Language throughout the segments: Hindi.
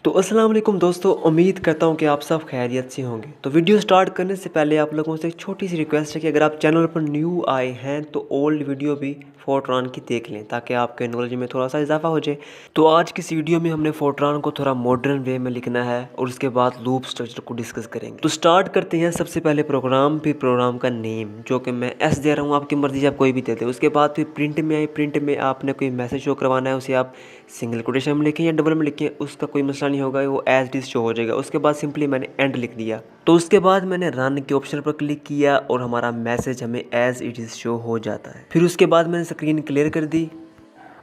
तो अस्सलाम वालेकुम दोस्तों, उम्मीद करता हूँ कि आप सब खैरियत से होंगे। तो वीडियो स्टार्ट करने से पहले आप लोगों से एक छोटी सी रिक्वेस्ट है कि अगर आप चैनल पर न्यू आए हैं तो ओल्ड वीडियो भी फोर्ट्रान की देख लें ताकि आपके नॉलेज में थोड़ा सा इजाफा हो जाए। तो आज की इस वीडियो में हमने फोर्ट्रान को थोड़ा मॉडर्न वे में लिखना है और उसके बाद लूप स्ट्रक्चर को डिस्कस करेंगे। तो स्टार्ट करते हैं सबसे पहले प्रोग्राम, फिर प्रोग्राम का नेम जो कि मैं एस दे रहा हूँ, आपकी मर्जी से आप कोई भी दे दें। उसके बाद फिर प्रिंट में आए, प्रिंट में आपने कोई मैसेज शो करवाना है, उसे आप सिंगल कोटेशन में लिखें या डबल में लिखें, उसका कोई मसला नहीं होगा, वो एज इट इज शो हो जाएगा। उसके बाद सिंपली मैंने एंड लिख दिया। तो उसके बाद मैंने रन के ऑप्शन पर क्लिक किया और हमारा मैसेज हमें एज इट इज शो हो जाता है। फिर उसके बाद मैंने स्क्रीन क्लियर कर दी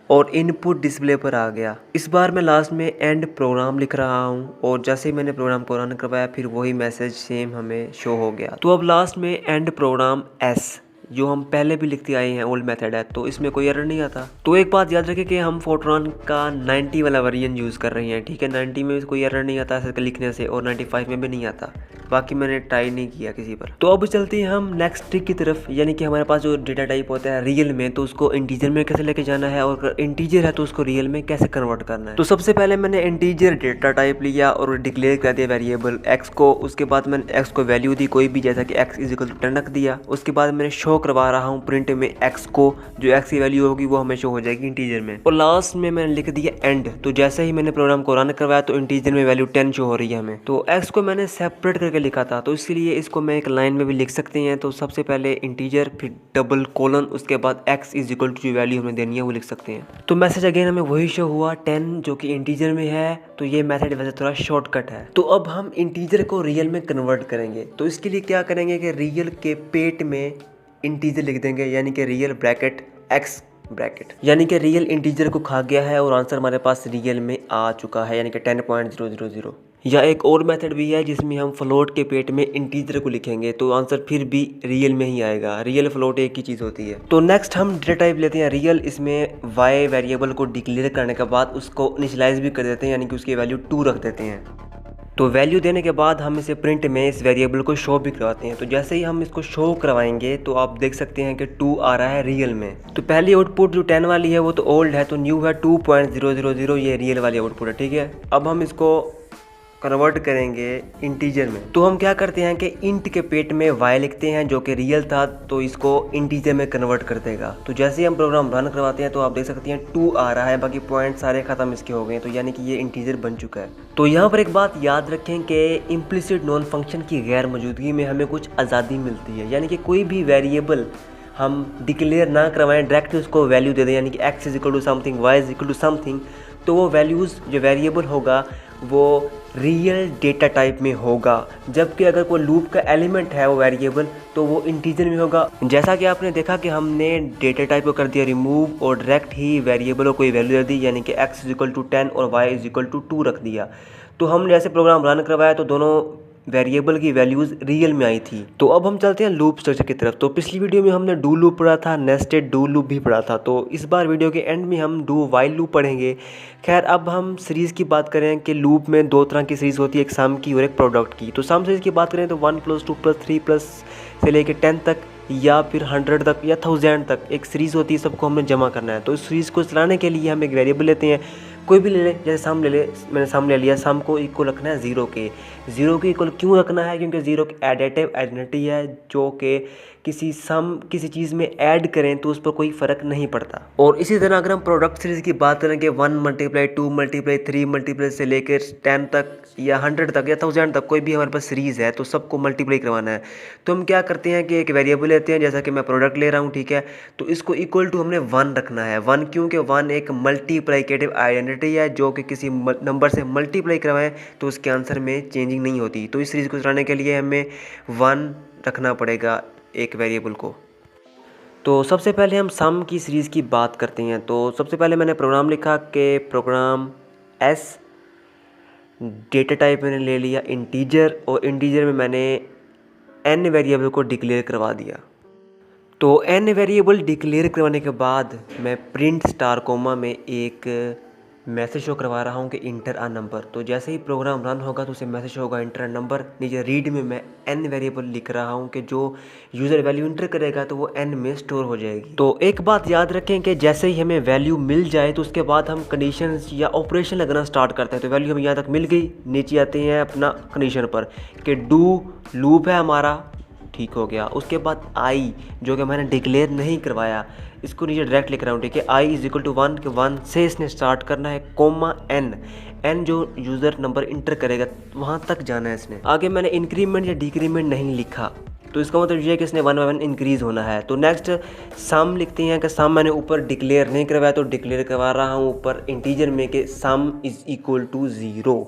और इनपुट डिस्प्ले पर आ गया। इस बार मैं लास्ट में एंड प्रोग्राम लिख रहा हूँ और जैसे ही मैंने प्रोग्राम को रन करवाया फिर वही मैसेज सेम हमें शो हो गया। तो अब लास्ट में एंड प्रोग्राम एस जो हम पहले भी लिखते आए हैं, ओल्ड मेथड है, तो इसमें कोई एरर नहीं आता। तो एक बात याद रखें कि हम फोर्ट्रान का 90 वाला वर्जन यूज़ कर रहे हैं, ठीक है। 90 में कोई एरर नहीं आता ऐसे लिखने से और 95 में भी नहीं आता। बाकी मैंने ट्राई नहीं किया किसी पर। तो अब चलते हैं हम नेक्स्ट ट्रिक की तरफ, यानी कि हमारे पास जो डेटा टाइप होता है रियल में, तो उसको इंटीजर में कैसे लेके जाना है और अगर इंटीजर है तो उसको रियल में कैसे कन्वर्ट करना है। तो सबसे पहले मैंने इंटीजर डेटा टाइप लिया और डिक्लेयर कर दिया वेरिएबल एक्स को। उसके बाद मैंने एक्स को वैल्यू दी कोई भी, जैसा कि एक्स इज इक्वल टू 10 रख दिया। उसके बाद मैंने शो करवा रहा हूँ प्रिंट में एक्स को, जो एक्स की वैल्यू होगी वो हमें शो हो जाएगी इंटीजर में। और लास्ट में मैंने लिख दिया एंड। तो जैसे ही मैंने प्रोग्राम को रन करवाया तो इंटीजर में वैल्यू 10 शो हो रही है हमें। तो एक्स को मैंने सेपरेट करके लिखा था, तो इसलिए इसको मैं एक लाइन में भी लिख सकते हैं। तो सबसे पहले इंटीजर, फिर डबल कोलन, उसके बाद एक्स इज इक्वल टू जो वैल्यू हमें देनी है वो लिख सकते हैं। तो मैसेज अगेन हमें वही शो हुआ 10 जो कि इंटीजर में है। तो ये मेथड वैसे थोड़ा शॉर्टकट है। तो अब हम इंटीजर को रियल में कन्वर्ट करेंगे। तो इसके लिए क्या करेंगे कि रियल के पेट में इंटीजर लिख देंगे, यानी कि रियल ब्रैकेट एक्स ब्रैकेट, यानी कि रियल इंटीजर को खा गया है और आंसर हमारे पास रियल में आ चुका है, यानी कि 10.000। या एक और मेथड भी है जिसमें हम फ्लोट के पेट में इंटीजर को लिखेंगे तो आंसर फिर भी रियल में ही आएगा। रियल फ्लोट एक ही चीज़ होती है। तो नेक्स्ट हम डेटा टाइप लेते हैं रियल। इसमें वाई वेरिएबल को डिक्लेयर करने के बाद उसको इनिशियलाइज भी कर देते हैं, यानी कि उसकी वैल्यू 2 रख देते हैं। तो वैल्यू देने के बाद हम इसे प्रिंट में इस वेरिएबल को शो भी करवाते हैं। तो जैसे ही हम इसको शो करवाएंगे तो आप देख सकते हैं कि 2 आ रहा है रियल में। तो पहली आउटपुट जो 10 वाली है वो तो ओल्ड है, तो न्यू है 2.000, ये रियल वाली आउटपुट है, ठीक है। अब हम इसको कन्वर्ट करेंगे इंटीजर में। तो हम क्या करते हैं कि इंट के पेट में वाई लिखते हैं जो कि रियल था, तो इसको इंटीजर में कन्वर्ट कर देगा। तो जैसे ही हम प्रोग्राम रन करवाते हैं तो आप देख सकते हैं 2 आ रहा है, बाकी पॉइंट सारे खत्म इसके हो गए, तो यानी कि ये इंटीजर बन चुका है। तो यहाँ पर एक बात याद रखें कि इम्प्लिसिट नॉन फंक्शन की गैर मौजूदगी में हमें कुछ आज़ादी मिलती है, यानी कि कोई भी वेरिएबल हम डिक्लेयर ना करवाएं, डायरेक्ट उसको वैल्यू दे दें, यानी कि x is equal to something, y is equal to something, तो वो वैल्यूज़ जो वेरिएबल होगा वो रियल डेटा टाइप में होगा। जबकि अगर कोई लूप का एलिमेंट है वो वेरिएबल, तो वो इंटीजर में होगा। जैसा कि आपने देखा कि हमने डेटा टाइप को कर दिया रिमूव और डायरेक्ट ही वेरिएबल को कोई वैल्यू दे दी, यानी कि x इज इक्वल टू 10 और y इज इक्वल टू 2 रख दिया। तो हमने जैसे प्रोग्राम रन करवाया तो दोनों वेरिएबल की वैल्यूज़ रियल में आई थी। तो अब हम चलते हैं लूप स्ट्रक्चर की तरफ। तो पिछली वीडियो में हमने डू लूप पढ़ा था, नेस्टेड डू लूप भी पढ़ा था। तो इस बार वीडियो के एंड में हम डू वाइल लूप पढ़ेंगे। खैर, अब हम सीरीज़ की बात करें कि लूप में 2 तरह की सीरीज़ होती है, एक सम की और एक प्रोडक्ट की। तो सम सीरीज़ की बात करें तो 1 + 2 + 3 प्लस से लेकर 10 तक या फिर 100 तक या 1000 तक एक सीरीज़ होती है, सबको हमने जमा करना है। तो इस सीरीज़ को चलाने के लिए हम एक वेरिएबल लेते हैं, कोई भी ले लें, जैसे सम ले ले, मैंने सम ले लिया। सम को इक्वल रखना है 0 के। 0 के इक्वल क्यों रखना है? क्योंकि 0 की एडिटिव आइडेंटिटी है, जो कि किसी चीज़ में ऐड करें तो उस पर कोई फ़र्क नहीं पड़ता। और इसी तरह अगर हम प्रोडक्ट सीरीज़ की बात करेंगे 1 × 2 × 3 से लेकर 10 तक या 100 तक या 1000 तक, कोई भी हमारे पास सीरीज़ है तो सबको मल्टीप्लाई करवाना है। तो हम क्या करते हैं कि एक वेरिएबल लेते हैं, जैसा कि मैं प्रोडक्ट ले रहा हूँ, ठीक है। तो इसको इक्वल टू हमने 1 रखना है। 1 क्योंकि 1 एक मल्टीप्लिकेटिव आइडेंटिटी है, जो कि किसी नंबर से मल्टीप्लाई करवाएं तो उसके आंसर में चेंजिंग नहीं होती। तो इस सीरीज़ को चलाने के लिए हमें 1 रखना पड़ेगा एक वेरिएबल को। तो सबसे पहले हम सम की सीरीज़ की बात करते हैं। तो सबसे पहले मैंने प्रोग्राम लिखा कि प्रोग्राम एस, डेटा टाइप मैंने ले लिया इंटीजर और इंटीजर में मैंने n वेरिएबल को डिक्लेयर करवा दिया। तो n वेरिएबल डिक्लेयर करवाने के बाद मैं प्रिंट स्टार कोमा में एक मैसेज शो करवा रहा हूँ कि इंटर अ नंबर। तो जैसे ही प्रोग्राम रन होगा तो उसे मैसेज होगा इंटर अ नंबर। नीचे रीड में मैं n वेरिएबल लिख रहा हूँ कि जो यूज़र वैल्यू इंटर करेगा तो वो n में स्टोर हो जाएगी। तो एक बात याद रखें कि जैसे ही हमें वैल्यू मिल जाए तो उसके बाद हम कंडीशंस या ऑपरेशन लगना स्टार्ट करते हैं। तो वैल्यू हमें यहाँ तक मिल गई, नीचे आते हैं अपना कंडीशन पर कि डू लूप है हमारा, ठीक हो गया। उसके बाद आई जो कि मैंने डिक्लेयर नहीं करवाया, इसको नीचे डायरेक्ट लिख रहा हूँ, ठीक है। आई इज इक्वल टू 1 के 1 से इसने स्टार्ट करना है, कोमा n जो यूज़र नंबर इंटर करेगा वहाँ तक जाना है इसने। आगे मैंने इंक्रीमेंट या डिक्रीमेंट नहीं लिखा, तो इसका मतलब ये है कि इसने 1 बाय 1 इंक्रीज़ होना है। तो नेक्स्ट सम लिखते हैं कि सम मैंने ऊपर डिक्लेयर नहीं करवाया तो डिक्लेयर करवा रहा हूँ ऊपर इंटीजर में कि सम इज़ इक्वल टू 0।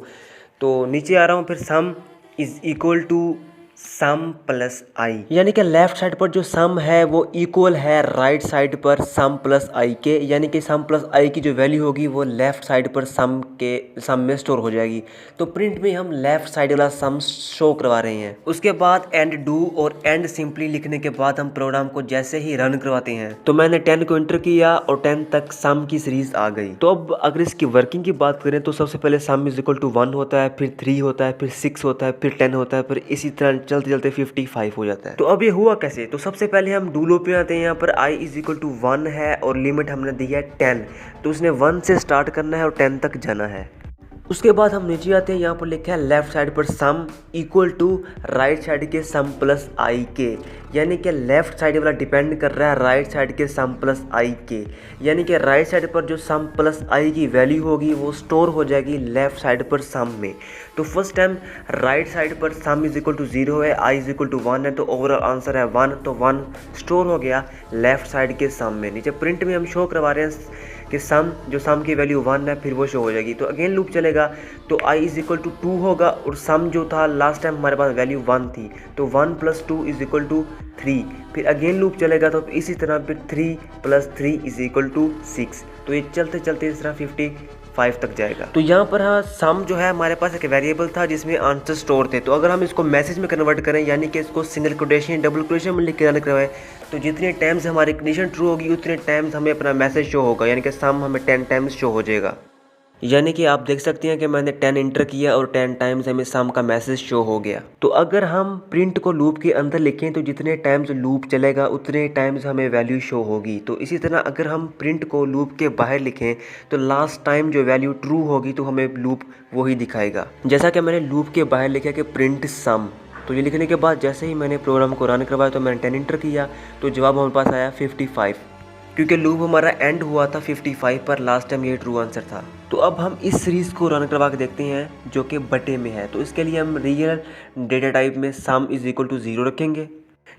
तो नीचे आ रहा हूँ फिर sum is equal to sum plus i, यानी कि लेफ्ट साइड पर जो सम है वो इक्वल है राइट साइड पर सम प्लस आई के, यानी कि सम प्लस आई की जो वैल्यू होगी वो लेफ्ट साइड पर सम में स्टोर हो जाएगी। तो प्रिंट में हम लेफ्ट साइड वाला सम शो करवा रहे हैं। उसके बाद एंड डू और एंड सिंपली लिखने के बाद हम प्रोग्राम को जैसे ही रन करवाते हैं तो मैंने 10 को एंटर किया और 10 तक सम की सीरीज आ गई। तो अब अगर इसकी वर्किंग की बात करें तो सबसे पहले सम इज इक्वल टू 1 होता है, फिर 3 होता है, फिर 6 होता है, फिर 10 होता है, फिर इसी तरह चलते चलते 55 हो जाता है। तो अब ये हुआ कैसे? तो सबसे पहले हम डू लूप पे आते हैं। यहाँ पर i इज इक्वल टू 1 है और लिमिट हमने दी है 10, तो उसने 1 से स्टार्ट करना है और 10 तक जाना है। उसके बाद हम नीचे आते हैं, यहाँ पर लिखा है लेफ्ट साइड पर sum equal to right side के सम प्लस आई के, यानी कि लेफ्ट साइड वाला डिपेंड कर रहा है राइट साइड के सम प्लस आई के, यानी कि राइट साइड पर जो सम प्लस आई की वैल्यू होगी वो स्टोर हो जाएगी लेफ्ट साइड पर सम में। तो फर्स्ट टाइम राइट साइड पर सम इज इक्वल टू 0 है, आई इज इक्वल टू 1 है, तो ओवरऑल आंसर है 1, तो 1 स्टोर हो गया लेफ्ट साइड के सम में। नीचे प्रिंट में हम शो करवा रहे हैं कि सम जो सम की वैल्यू 1 है फिर वो शो हो जाएगी। तो अगेन लूप चलेगा तो i इज इक्वल टू 2 होगा और सम जो था लास्ट टाइम हमारे पास वैल्यू 1 थी, तो 1 प्लस 2 इज इक्वल टू 3। फिर अगेन लूप चलेगा तो इसी तरह फिर 3 प्लस 3 इज इक्वल टू 6। तो ये चलते चलते इस तरह 55 तक जाएगा। तो यहाँ पर हाँ सम जो है हमारे पास एक वेरिएबल था जिसमें आंसर स्टोर थे। तो अगर हम इसको मैसेज में कन्वर्ट करें, यानी कि इसको सिंगल कोटेशन डबल कोटेशन में लिख के रन करवाएं, तो जितने टाइम्स हमारी कंडीशन ट्रू होगी उतने टाइम्स हमें अपना मैसेज शो होगा, यानी कि सम हमें 10 टाइम्स शो हो जाएगा। यानी कि आप देख सकते हैं कि मैंने 10 इंटर किया और 10 टाइम्स हमें सम का मैसेज शो हो गया। तो अगर हम प्रिंट को लूप के अंदर लिखें तो जितने टाइम्स लूप चलेगा उतने टाइम्स हमें वैल्यू शो होगी। तो इसी तरह अगर हम प्रिंट को लूप के बाहर लिखें तो लास्ट टाइम जो वैल्यू ट्रू होगी तो हमें लूप वही दिखाएगा। जैसा कि मैंने लूप के बाहर लिखा कि प्रिंट सम, तो ये लिखने के बाद जैसे ही मैंने प्रोग्राम को रन करवाया तो मैंने 10 इंटर किया तो जवाब हमारे पास आया 55, क्योंकि लूप हमारा एंड हुआ था 55 पर, लास्ट टाइम ये ट्रू आंसर था। तो अब हम इस सीरीज़ को रन करवा के देखते हैं जो कि बटे में है। तो इसके लिए हम रियल डेटा टाइप में सम इज इक्वल टू 0 रखेंगे,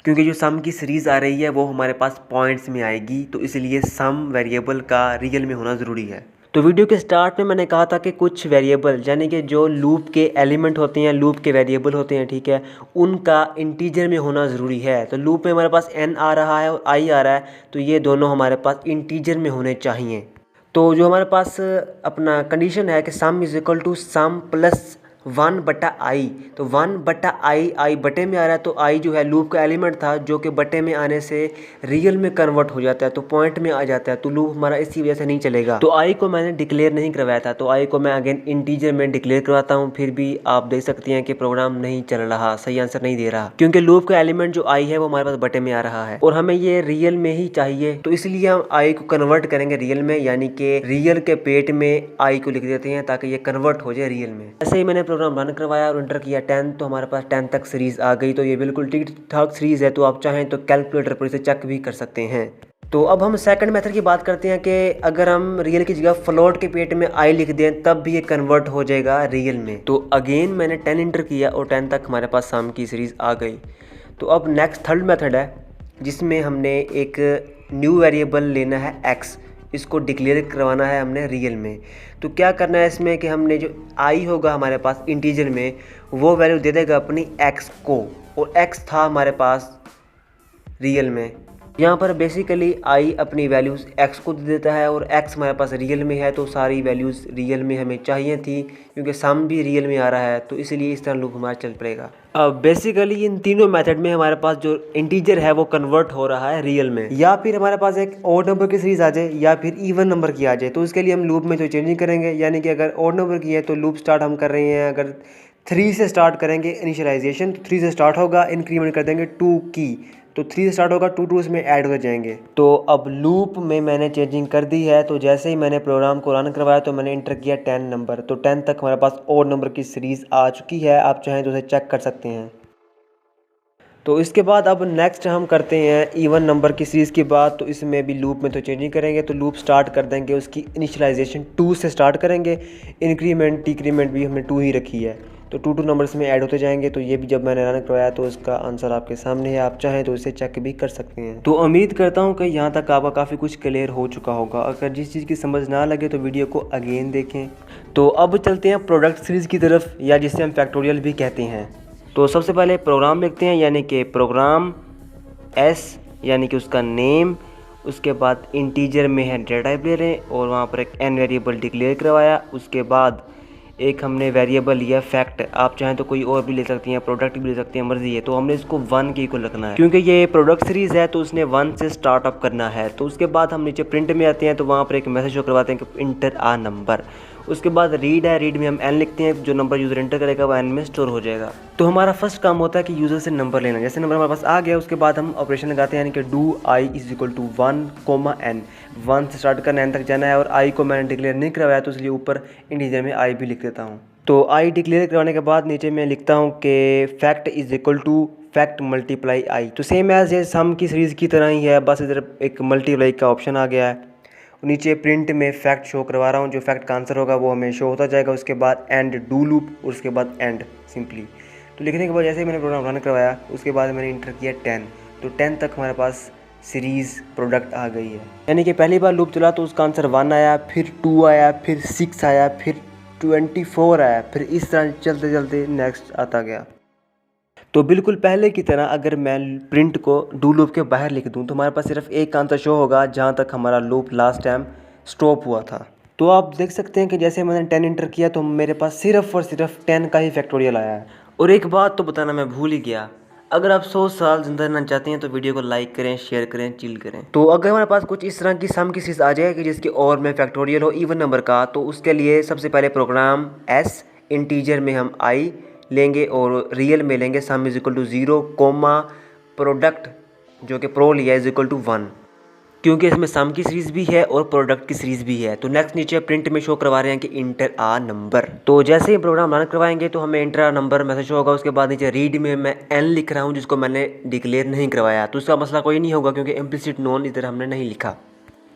क्योंकि जो सम की सीरीज़ आ रही है वो हमारे पास पॉइंट्स में आएगी, तो इसलिए सम वेरिएबल का रियल में होना ज़रूरी है। तो वीडियो के स्टार्ट में मैंने कहा था कि कुछ वेरिएबल यानी कि जो लूप के एलिमेंट होते हैं, लूप के वेरिएबल होते हैं, ठीक है, उनका इंटीजर में होना ज़रूरी है। तो लूप में हमारे पास n आ रहा है और i आ रहा है, तो ये दोनों हमारे पास इंटीजर में होने चाहिए। तो जो हमारे पास अपना कंडीशन है कि sum is equal to sum plus 1 बटा आई, तो 1 बटा आई बटे में आ रहा है, तो आई जो है लूप का एलिमेंट था जो कि बटे में आने से रियल में कन्वर्ट हो जाता है, तो पॉइंट में आ जाता है, तो लूप हमारा इसी वजह से नहीं चलेगा। तो आई को मैंने डिक्लेयर नहीं करवाया था, तो आई को मैं अगेन इंटीजर में डिक्लेयर करवाता हूँ, फिर भी आप देख सकते हैं कि प्रोग्राम नहीं चल रहा, सही आंसर नहीं दे रहा, क्योंकि लूप का एलिमेंट जो आई है वो हमारे पास बटे में आ रहा है और हमें ये रियल में ही चाहिए। तो इसलिए हम आई को कन्वर्ट करेंगे रियल में, यानी कि रियल के पेट में आई को लिख देते हैं ताकि ये कन्वर्ट हो जाए रियल में। ऐसे ही मैंने प्रोग्राम रन करवाया और एंटर किया 10, तो हमारे पास 10 तक सीरीज आ गई। तो ये बिल्कुल ठीक ठाक सीरीज है, तो आप चाहें तो कैलकुलेटर पर इसे चेक भी कर सकते हैं। तो अब हम सेकंड मेथड की बात करते हैं कि अगर हम रियल की जगह फ्लोट के पेट में आई लिख दें तब भी ये कन्वर्ट हो जाएगा रियल में। तो अगेन मैंने 10 इंटर किया और 10 तक हमारे पास सम की सीरीज आ गई। तो अब नेक्स्ट थर्ड मेथड है जिसमें हमने एक न्यू वेरिएबल लेना है x, इसको डिक्लेयर करवाना है हमने रियल में। तो क्या करना है इसमें कि हमने जो आई होगा हमारे पास इंटीजर में वो वैल्यू दे देगा अपनी x को, और x था हमारे पास रियल में यहाँ पर बेसिकली आई अपनी वैल्यूज़ एक्स को दे देता है और एक्स हमारे पास रियल में है, तो सारी वैल्यूज़ रियल में हमें चाहिए थी क्योंकि सम भी रियल में आ रहा है, तो इसीलिए इस तरह लूप हमारा चल पड़ेगा। अब बेसिकली इन तीनों मेथड में हमारे पास जो इंटीजर है वो कन्वर्ट हो रहा है रियल में, या फिर हमारे पास एक ऑड नंबर की सीरीज आ जाए या फिर इवन नंबर की आ जाए। तो उसके लिए हम लूप में जो चेंजिंग करेंगे, यानी कि अगर ऑड नंबर की है तो लूप स्टार्ट हम कर रहे हैं, अगर 3 से स्टार्ट करेंगे इनिशियलाइजेशन, तो 3 से स्टार्ट होगा, इंक्रीमेंट कर देंगे 2 की, तो 3 से स्टार्ट होगा, 2 उसमें ऐड हो जाएंगे। तो अब लूप में मैंने चेंजिंग कर दी है, तो जैसे ही मैंने प्रोग्राम को रन करवाया तो मैंने इंटर किया 10 नंबर, तो 10 तक हमारे पास ऑड नंबर की सीरीज़ आ चुकी है। आप चाहें तो उसे चेक कर सकते हैं। तो इसके बाद अब नेक्स्ट हम करते हैं इवन नंबर की सीरीज़ की बात। तो इसमें भी लूप में तो चेंजिंग करेंगे, तो लूप स्टार्ट कर देंगे, उसकी इनिशियलाइजेशन 2 से स्टार्ट करेंगे, इंक्रीमेंट डिक्रीमेंट भी हमने 2 ही रखी है, तो 2 नंबर्स में ऐड होते जाएंगे। तो ये भी जब मैंने रन करवाया तो उसका आंसर आपके सामने है, आप चाहें तो इसे चेक भी कर सकते हैं। तो उम्मीद करता हूँ कि यहाँ तक आपका काफ़ी कुछ क्लियर हो चुका होगा। अगर जिस चीज़ की समझ ना लगे तो वीडियो को अगेन देखें। तो अब चलते हैं प्रोडक्ट सीरीज़ की तरफ, या जिसे हम फैक्टोरियल भी कहते हैं। तो सबसे पहले प्रोग्राम लिखते हैं, यानी कि प्रोग्राम एस यानी कि उसका नेम, उसके बाद इंटीजर में है डेटा टाइप ले रहे हैं और वहाँ पर एक एन वेरिएबल डिक्लेयर करवाया। उसके बाद एक हमने वेरिएबल लिया फैक्ट, आप चाहें तो कोई और भी ले सकती हैं, प्रोडक्ट भी ले सकती हैं, मर्जी है। तो हमने इसको 1 के इक्वल रखना है क्योंकि ये प्रोडक्ट सीरीज़ है, तो उसने 1 से स्टार्ट अप करना है। तो उसके बाद हम नीचे प्रिंट में आते हैं, तो वहाँ पर एक मैसेज शो करवाते हैं कि इंटर आ नंबर। उसके बाद रीड है, रीड में हम एन लिखते हैं, जो नंबर यूज़र एंटर करेगा वो एन में स्टोर हो जाएगा। तो हमारा फर्स्ट काम होता है कि यूज़र से नंबर लेना। जैसे नंबर हमारे पास आ गया, उसके बाद हम ऑपरेशन लगाते हैं, यानी कि do i is equal to 1, n 1 से स्टार्ट करना n तक जाना है, और आई को मैंने डिक्लेयर नहीं करवाया तो इसलिए ऊपर इंटीजर में आई भी लिख देता हूँ। तो आई डिक्लेयर करवाने के बाद नीचे मैं लिखता हूँ कि fact is equal to fact multiply i. तो सेम एज ये सम की सीरीज़ की तरह ही है, बस इधर एक मल्टीप्लाई का ऑप्शन आ गया है। नीचे प्रिंट में फैक्ट शो करवा रहा हूँ, जो फैक्ट का आंसर होगा वो हमें शो होता जाएगा। उसके बाद एंड डू लूप, और उसके बाद एंड सिंपली। तो लिखने के बाद जैसे ही मैंने प्रोग्राम रन करवाया उसके बाद मैंने इंटर किया 10, तो 10 तक हमारे पास सीरीज़ प्रोडक्ट आ गई है। यानी कि पहली बार लूप चला तो उसका आंसर 1 आया, फिर 2 आया, फिर 6 आया, फिर 24 आया, फिर इस तरह चलते चलते नेक्स्ट आता गया। तो बिल्कुल पहले की तरह अगर मैं प्रिंट को डू लूप के बाहर लिख दूं तो हमारे पास सिर्फ एक आंसर शो होगा जहां तक हमारा लूप लास्ट टाइम स्टॉप हुआ था। तो आप देख सकते हैं कि जैसे मैंने 10 इंटर किया तो मेरे पास सिर्फ और सिर्फ 10 का ही फैक्टोरियल आया है। और एक बात तो बताना मैं भूल ही गया, अगर आप 100 साल जिंदा रहना चाहते हैं तो वीडियो को लाइक करें, शेयर करें, चिल करें। तो अगर हमारे पास कुछ इस तरह की सम की सीरीज आ जाए कि जिसकी और में फैक्टोरियल हो इवन नंबर का, तो उसके लिए सबसे पहले प्रोग्राम एस, इंटीजर में हम आई लेंगे और रियल में लेंगे sum is equal to 0, product जो कि प्रो लिया इज इक्वल टू 1, क्योंकि इसमें सम की सीरीज़ भी है और प्रोडक्ट की सीरीज़ भी है। तो नेक्स्ट नीचे प्रिंट में शो करवा रहे हैं कि इंटर आ नंबर। तो जैसे ही प्रोग्राम रन करवाएंगे तो हमें इंटर आ नंबर मैसेज होगा। उसके बाद नीचे रीड में मैं एन लिख रहा हूँ जिसको मैंने डिक्लेयर नहीं करवाया, तो उसका मसला कोई नहीं होगा क्योंकि इम्प्लिसिट नॉन इधर हमने नहीं लिखा।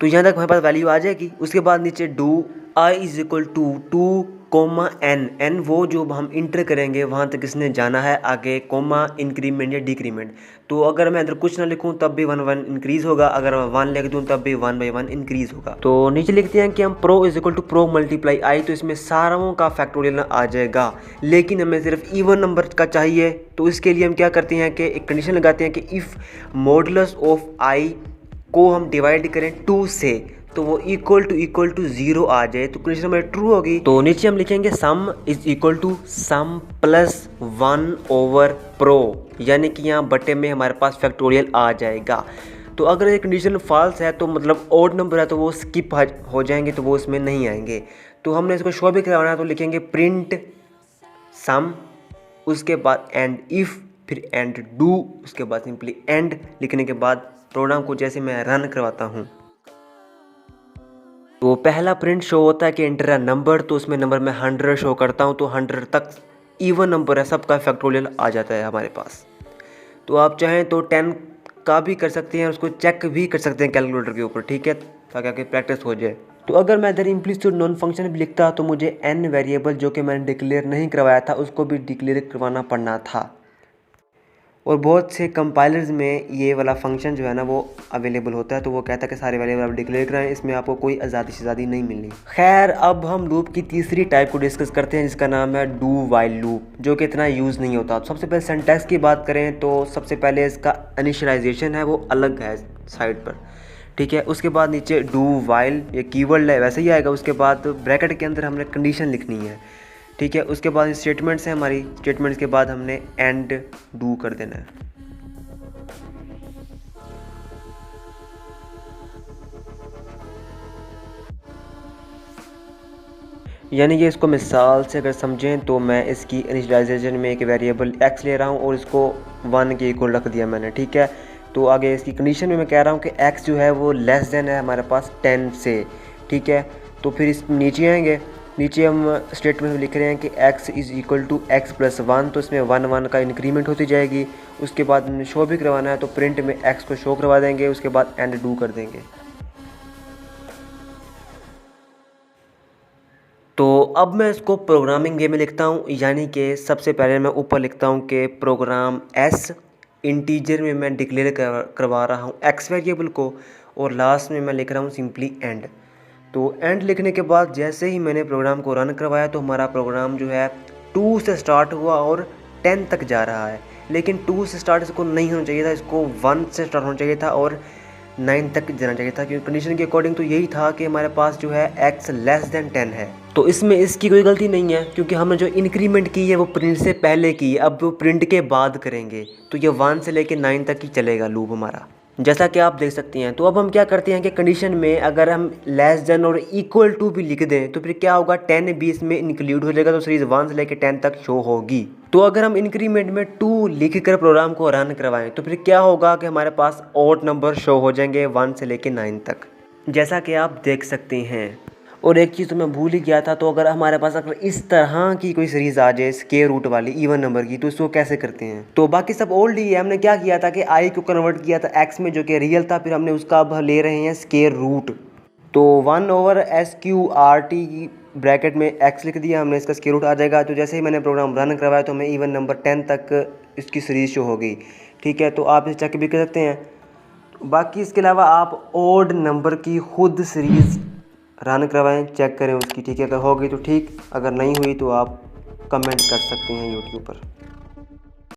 तो यहाँ तक हमारे पास वैल्यू आ जाएगी। उसके बाद नीचे do i is equal to 2, n वो जो हम इंटर करेंगे वहाँ तक इसने जाना है, आगे कोमा इंक्रीमेंट या डिक्रीमेंट। तो अगर मैं अंदर कुछ ना लिखूँ तब भी 1 इंक्रीज़ होगा, अगर मैं 1 लिख दूँ तब भी 1/1 इंक्रीज़ होगा। तो नीचे लिखते हैं कि हम pro is equal to pro multiply i, तो इसमें सारों का फैक्टोरियल आ जाएगा, लेकिन हमें सिर्फ इवन नंबर का चाहिए। तो इसके लिए हम क्या करते हैं कि एक कंडीशन लगाते हैं कि इफ़ मॉडुलस ऑफ आई को हम डिवाइड करें 2 से तो वो इक्वल टू 0 आ जाए, तो कंडीशन हमारी ट्रू होगी। तो नीचे हम लिखेंगे sum is equal to sum plus 1 over pro, यानी कि यहाँ बटे में हमारे पास फैक्टोरियल आ जाएगा। तो अगर ये कंडीशन फॉल्स है तो मतलब ऑड नंबर है तो वो स्किप हो जाएंगे, तो वो इसमें नहीं आएंगे। तो हमने इसको शो भी करवाना है, तो लिखेंगे प्रिंट सम, उसके बाद एंड इफ़, फिर एंड डू, उसके बाद सिंपली एंड लिखने के बाद प्रोग्राम को जैसे मैं रन करवाता हूँ तो पहला प्रिंट शो होता है कि इंटर अ नंबर, तो उसमें नंबर में 100 शो करता हूँ, तो 100 तक इवन नंबर है, सबका फैक्टोरियल आ जाता है हमारे पास। तो आप चाहें तो 10 का भी कर सकते हैं, उसको चेक भी कर सकते हैं कैलकुलेटर के ऊपर, ठीक है, ताकि आपकी प्रैक्टिस हो जाए। तो अगर मैं इधर इम्प्लिसिट नॉन फंक्शन भी लिखता तो मुझे एन वेरिएबल जो कि मैंने डिक्लेयर नहीं करवाया था उसको भी डिक्लेयर करवाना पड़ना था। और बहुत से कंपाइलर्स में ये वाला फंक्शन जो है ना वो अवेलेबल होता है, तो वो कहता है कि सारे वेरिएबल आप डिक्लेयर कराएं, इसमें आपको कोई आज़ादी नहीं मिलनी। खैर, अब हम लूप की तीसरी टाइप को डिस्कस करते हैं जिसका नाम है डू वाइल लूप, जो कि इतना यूज़ नहीं होता। सबसे पहले सिंटैक्स की बात करें तो सबसे पहले इसका इनिशियलाइजेशन है वो अलग है साइड पर, ठीक है। उसके बाद नीचे डू वाइल ये कीवर्ड है वैसे ही आएगा। उसके बाद ब्रैकेट के अंदर हमने कंडीशन लिखनी है, ठीक है। उसके बाद स्टेटमेंट्स हैं हमारी, स्टेटमेंट्स के बाद हमने एंड डू कर देना है। यानी कि इसको मिसाल से अगर समझें तो मैं इसकी इनिशियलाइजेशन में एक वेरिएबल x ले रहा हूँ और इसको 1 के इक्वल रख दिया मैंने, ठीक है। तो आगे इसकी कंडीशन में मैं कह रहा हूँ कि x जो है वो लेस देन है हमारे पास 10 से, ठीक है। तो फिर इस नीचे आएंगे, नीचे हम स्टेटमेंट में लिख रहे हैं कि x is equal to x plus 1, तो इसमें 1 का इंक्रीमेंट होती जाएगी। उसके बाद हमने शो भी करवाना है तो प्रिंट में x को शो करवा देंगे, उसके बाद एंड डू कर देंगे। तो अब मैं इसको प्रोग्रामिंग वे में लिखता हूँ, यानी कि सबसे पहले मैं ऊपर लिखता हूँ कि प्रोग्राम s इंटीजर में मैं डिक्लेयर करवा रहा हूँ x वेरिएबल को, और लास्ट में मैं लिख रहा हूँ सिंपली एंड। तो एंड लिखने के बाद जैसे ही मैंने प्रोग्राम को रन करवाया तो हमारा प्रोग्राम जो है 2 से स्टार्ट हुआ और 10 तक जा रहा है, लेकिन 2 से स्टार्ट इसको नहीं होना चाहिए था, इसको 1 से स्टार्ट होना चाहिए था और 9 तक जाना चाहिए था, क्योंकि कंडीशन के अकॉर्डिंग तो यही था कि हमारे पास जो है x लेस देन 10 है। तो इसमें इसकी कोई गलती नहीं है, क्योंकि हमने जो इंक्रीमेंट की है वो प्रिंट से पहले की है, अब वो प्रिंट के बाद करेंगे। तो ये 1 से लेके 9 तक ही चलेगा लूप हमारा, जैसा कि आप देख सकते हैं। तो अब हम क्या करते हैं कि कंडीशन में अगर हम लेस देन और इक्वल टू भी लिख दें तो फिर क्या होगा, 10 भी इसमें इंक्लूड हो जाएगा, तो सीरीज 1 से लेके 10 तक शो होगी। तो अगर हम इंक्रीमेंट में 2 लिख कर प्रोग्राम को रन करवाएं तो फिर क्या होगा कि हमारे पास ऑड नंबर शो हो जाएंगे 1 से लेके 9 तक, जैसा कि आप देख सकते हैं। और एक चीज़ तो मैं भूल ही गया था, तो अगर हमारे पास अगर इस तरह की कोई सीरीज़ आ जाए स्क्वायर रूट वाली इवन नंबर की, तो इसको कैसे करते हैं। तो बाकी सब ओल्ड ही है। हमने क्या किया था कि आई को कन्वर्ट किया था एक्स में जो कि रियल था, फिर हमने उसका अब ले रहे हैं स्क्वायर रूट। तो 1/SQRT की ब्रैकेट में एक्स लिख दिया हमने, इसका स्क्वायर रूट आ जाएगा। तो जैसे ही मैंने प्रोग्राम रन करवाया तो हमें इवन नंबर 10 तक इसकी सीरीज़ शो हो गई, ठीक है। तो आप इसे चेक भी कर सकते हैं। बाकी इसके अलावा आप ओड नंबर की खुद सीरीज़ रन करवाएं, चेक करें उसकी, ठीक है। अगर होगी तो ठीक, अगर नहीं हुई तो आप कमेंट कर सकते हैं यूट्यूब पर।